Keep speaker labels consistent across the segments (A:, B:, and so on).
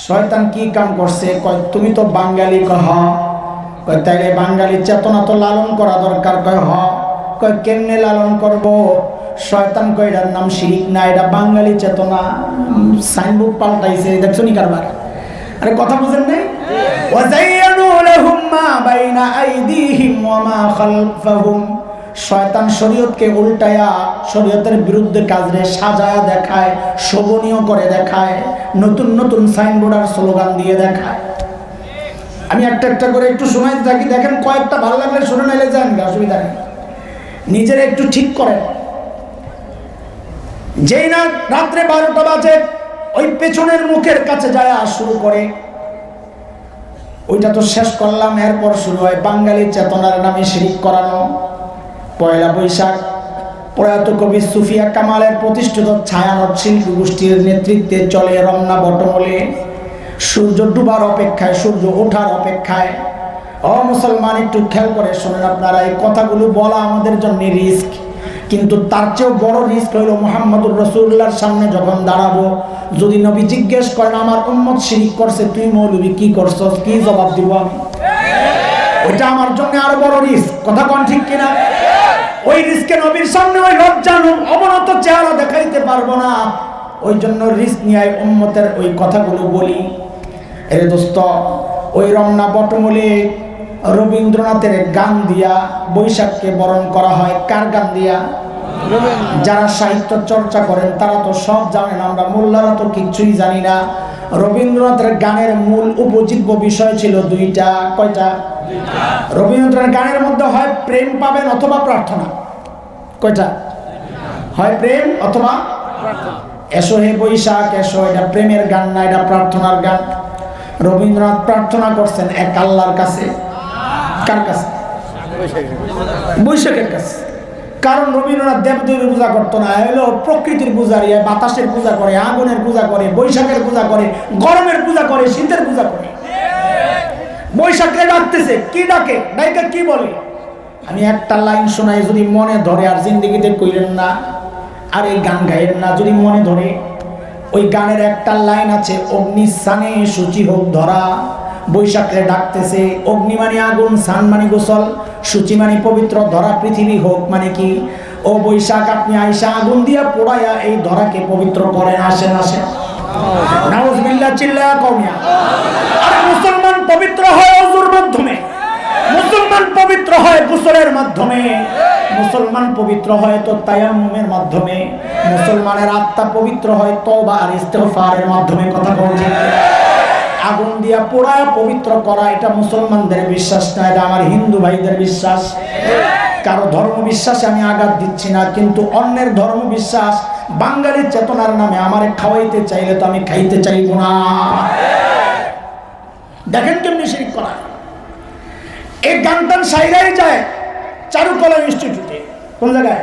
A: শয়তান কি কাম করছে? কয় তুমি তো বাঙালি। কয় হ। কয় তাইলে বাঙালি চেতনা তো লালন করা দরকার। কয় হ। কয় কেমনে লালন করব? শয়তান কয় এটার নাম শিরিক না, এটা বাঙালি চেতনা। সাইনবোর্ড পাল্টাইছে, দেখছো নি কারবার? আরে কথা বুঝেন নাই? ওয়াজাইয়ানু লাহুম মা বাইনা আইদিহিম ওয়া মা খালফাহুম। শয়তান শরীয়তকে উল্টায়া শরীয়তের বিরুদ্ধে কাজরে সাজায়া দেখায়, শোভনীয় করে দেখায়, নতুন নতুন সাইনবোর্ড আর স্লোগান দিয়ে দেখায়। আমি একটা একটা করে একটু শোনাইতে থাকি, দেখেন কয়েকটা ভালো লাগলে শুনে নাইলে যান, অসুবিধা নেই। নিজেরা একটু ঠিক করেন। যেই না রাত্রে 12টা বাজে ওই পেছনের মুখের কাছে যায় শুরু করে, ওইটা তো শেষ করলাম, এরপর শুরু হয় বাঙালি চেতনার নামে শিরিক করানো। পয়লা বৈশাখ প্রয়াত কবি সুফিয়া কামালের প্রতিষ্ঠিত ছায়ানট শিল্পী গোষ্ঠীর নেতৃত্বে চলে রমনা বটমূলে। সূর্য ডুবার অপেক্ষায়, সূর্য ওঠার অপেক্ষায়। মুসলমান একটু খেয়াল করে শোনেন আপনারা, এই কথাগুলো বলা আমাদের জন্য রিস্ক, কিন্তু তার চেয়েও বড় রিস্ক হইল মুহাম্মদুর রাসূলুল্লাহর সামনে যখন দাঁড়াবো, যদি নবী জিজ্ঞেস করেন আমার উম্মত শিরিক করছে, তুই মৌলবি কি করছস, কি জবাব দিব আমি? ওইটা আমার জন্য আরো বড় রিস্ক। কথা কোন ঠিক কিনা? ওই রিস্কে নবীর সামনে ওই লজ্জানু অবনত চেহারা দেখাইতে পারবো না। ওই জন্য রিস্ক নিয়ে উম্মতের ওই কথাগুলো বলি। এরে দোস্ত, ওই রমনা বটমূলে রবীন্দ্রনাথের গান দিয়া বৈশাখকে বরণ করা হয়। কার গান দিয়া? যারা সাহিত্য চর্চা করেন তারা তো সব জানেন, আমরা মোল্লারা তো কিছুই জানি না। রবীন্দ্রনাথের গানের মূল উপজীব্য বিষয় ছিল দুইটা। কয়টা? রবীন্দ্রনাথের গানের মধ্যে হয় প্রেম পাবেন অথবা প্রার্থনা। কয়টা? হয় প্রেম অথবা প্রার্থনা। এসো হে বৈশাখ এসো, এটা প্রেমের গান না, এটা প্রার্থনার গান। রবীন্দ্রনাথ প্রার্থনা করছেন এক আল্লাহর কাছে। কার কাছে? বৈশাখের কাছে। কারণ রবীন্দ্রনাথ দেবদেবীর পূজা করতো না, হলো প্রকৃতির পূজারি। বাতাসের পূজা করে, আগুনের পূজা করে, বৈশাখের পূজা করে, গরমের পূজা করে, শীতের পূজা করে। বৈশাখকে ডাকতেছে, কি ডাকে? ডাইকে কি বলে? আমি একটা লাইন শোনাই, যদি মনে ধরে, আর জিন্দেগিতে কইলেন না, আর এই গান গাইলেন না, যদি মনে ধরে। ওই গানের একটা লাইন আছে, অগ্নি সানে সূচি হোক ধরা। বৈশাখে ডাকতেছে, অগ্নি মানে আগুন, সান মানে গোসল, সূচি মানে পবিত্র, ধরা পৃথিবী হোক মানে কি? ও বৈশাখ আপনি আইসা আগুন দিয়া পোড়াইয়া এই ধরাকে পবিত্র করেন, আসেন আসেন। নাউজুবিল্লাহ, চিল্লায়া কওমিয়া। আর মুসলমান পবিত্র হয় ওযুর মাধ্যমে, মুসলমান পবিত্র হয় গোসলের মাধ্যমে, মুসলমান পবিত্র হয় তো তায়াম্মুমের মাধ্যমে, মুসলমানের আত্মা পবিত্র হয় তওবা আর ইস্তিগফারের মাধ্যমে। কথা বলছি, আগুন দিয়া পোড়ায় পবিত্র করা এটা মুসলমানদের বিশ্বাস না, এটা আমার হিন্দু ভাইদের বিশ্বাস। কারো ধর্ম বিশ্বাসে আমি আঘাত দিচ্ছি না, কিন্তু অন্যের ধর্ম বিশ্বাস বাঙালির চেতনার নামে আমারে খাওয়াইতে চাইলে তো আমি খাইতে চাইব না। দেখেন কেমনি শিরিক করা। এই গানটান সাইরাই যায় চারুকলা ইনস্টিটিউটে। কোন জায়গায়?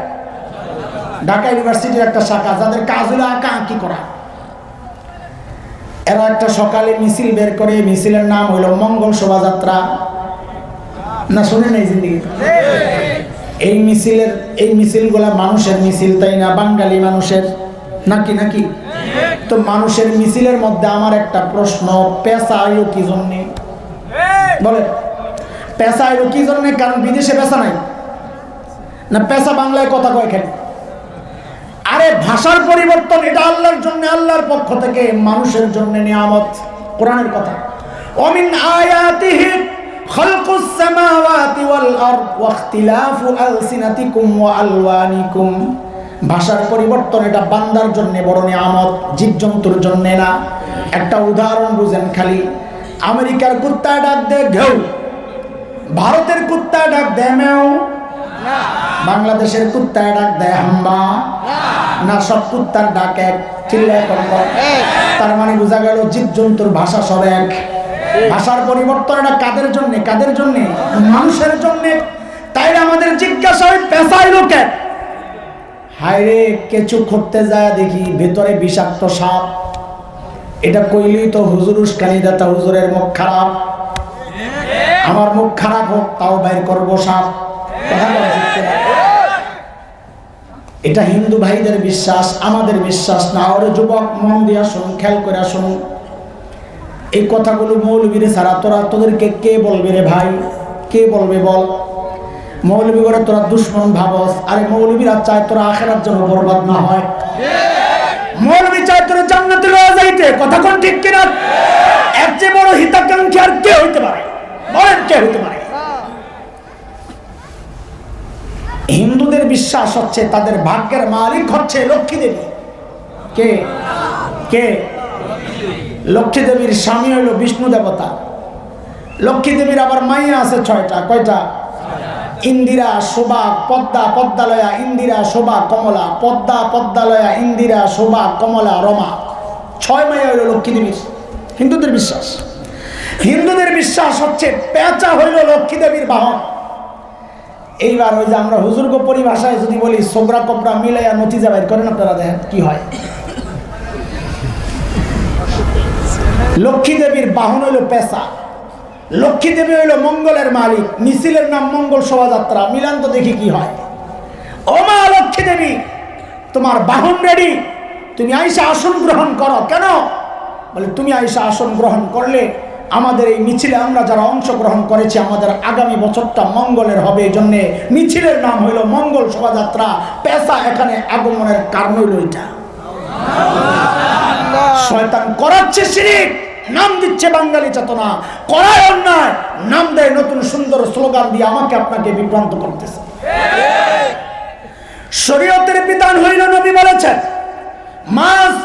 A: ঢাকা ইউনিভার্সিটির একটা শাখা, যাদের কাজ হলো আঁকা আঁকি করা। এরা একটা সকালে মিছিল বের করে, মিছিলের নাম হইল মঙ্গল শোভাযাত্রা। না শুনে নাই জিন্দিগি? এই মিছিলগুলা মানুষের মিছিল, তাই না? বাঙালি মানুষের নাকি? নাকি তো মানুষের মিছিলের মধ্যে আমার একটা প্রশ্ন, পেশা আইলো কি জন্যে? বলে পেশা আইলো কি জন্যে? কারণ বিদেশে পেশা নাই না, পেশা বাংলায় কথা কয় কেন? আরে ভাষার পরিবর্তন, এটা আল্লাহর জন্য, আল্লাহর পক্ষ থেকে মানুষের জন্য নিয়ামত। কোরআনের কথা, ওমিন আয়াতিহি খালকুস সামাওয়াতি ওয়াল আরদ ওয়া ইখতিলাফু আলসিনাতিকুম ওয়া আলওয়ানিকুম। ভাষার পরিবর্তন এটা বান্দার জন্য বড় নিয়ামত, জীবজন্তুর জন্য না। একটা উদাহরণ বুঝেন খালি, আমেরিকার কুত্তায় ডাক দেয় ঘেউ, ভারতের কুত্তায় ডাক দেয় মেও, বাংলাদেশের কুত্তায় ডাক দেয় হাম্বা না। সব কুত্তার ডাক এক, চিল্লায় কর। তার মানে বোঝা গেল জীবজন্তুর ভাষা সব এক। ভাষার পরিবর্তন এটা কাদের জন্য? কাদের জন্য? মানুষের জন্য। তাই আমাদের জিজ্ঞাসা হয় পেশায় লোকে, হায় রে কেঁচু খুঁড়তে যায় দেখি ভেতরে বিষাক্ত সাপ। এটা কইলেই তো হুজুর উস্কানি দাতা, হুজুরের মুখ খারাপ। আমার মুখ খারাপ হোক তাও বাইর করবো সাপ। এটা হিন্দু ভাইদের বিশ্বাস, আমাদের বিশ্বাস না। ওরে যুবক, মন দিয়া শুন, খেয়াল করে শুন। এই কথাগুলো মৌলবীরে ছাড়া তোদেরকে কে বলবে রে ভাই? কে বলবে বল? মৌলবী করে তোরা দুশ্মন ভাবস। আরে মৌলবীরা চায় তোরা আখেরার জন্য বরবাদ না হয়। মৌলবী চায় তোরা জান্নাতে লয়ে যাইতে। কথা কোন ঠিক কিনা? এর চেয়ে বড় হিতাকাঙ্ক্ষী আর কে হইতে পারে? বলেন কে হইতে পারে? হিন্দুদের বিশ্বাস হচ্ছে তাদের ভাগ্যের মালিক হচ্ছে লক্ষ্মী দেবী। কে? কে? লক্ষ্মী দেবীর স্বামী হইল বিষ্ণু দেবতা। লক্ষ্মী দেবীর আবার মাইয়া আছে 6টা। কয়টা? ইন্দিরা, শোভা, পদ্মা, পদ্মালয়া, ইন্দিরা, শোভা, কমলা, পদ্মা, পদ্মালয়া, ইন্দিরা, শোভা, কমলা, রমা। 6 মাইয়া হইল লক্ষ্মী দেবীর। হিন্দুদের বিশ্বাস। হিন্দুদের বিশ্বাস হচ্ছে পেঁচা হইল লক্ষ্মী দেবীর বাহন। এইবার ওই যে আমরা হুজুর্গ পরিভাষায় যদি বলি সোবরা কবরা মিলাইয়া নতিজা বাইর করেন, আপনারা দেখেন কি হয়। লক্ষ্মী দেবীর বাহন হইল পেঁচা। লক্ষ্মী দেবী হইল মঙ্গলের মালিক। মিছিলের নাম মঙ্গল শোভাযাত্রা। মিলান তো দেখি কি হয়। ও মা লক্ষ্মী দেবী, তোমার বাহন রেডি, তুমি আইসা আসন গ্রহণ করো। কেন? বলে তুমি আইসা আসন গ্রহণ করলে আমাদের এই মিছিলে আমরা যারা অংশগ্রহণ করেছি আমাদের আগামী বছরটা মঙ্গলের হবে। এই জন্যে মিছিলের নাম হইল মঙ্গল শোভাযাত্রা। পেশা এখানে আগমনের কারণ হইল এটা। শয়তান করাচ্ছে শিরিক, নাম দিচ্ছে বাঙালি চেতনা, করায় অন্যায়, নাম দেয় নতুন সুন্দর স্লোগান দিয়ে আমাকে আপনাকে বিভ্রান্ত করতেছে। শরীয়তের বিধান হইল নবী বলেছেন মাছ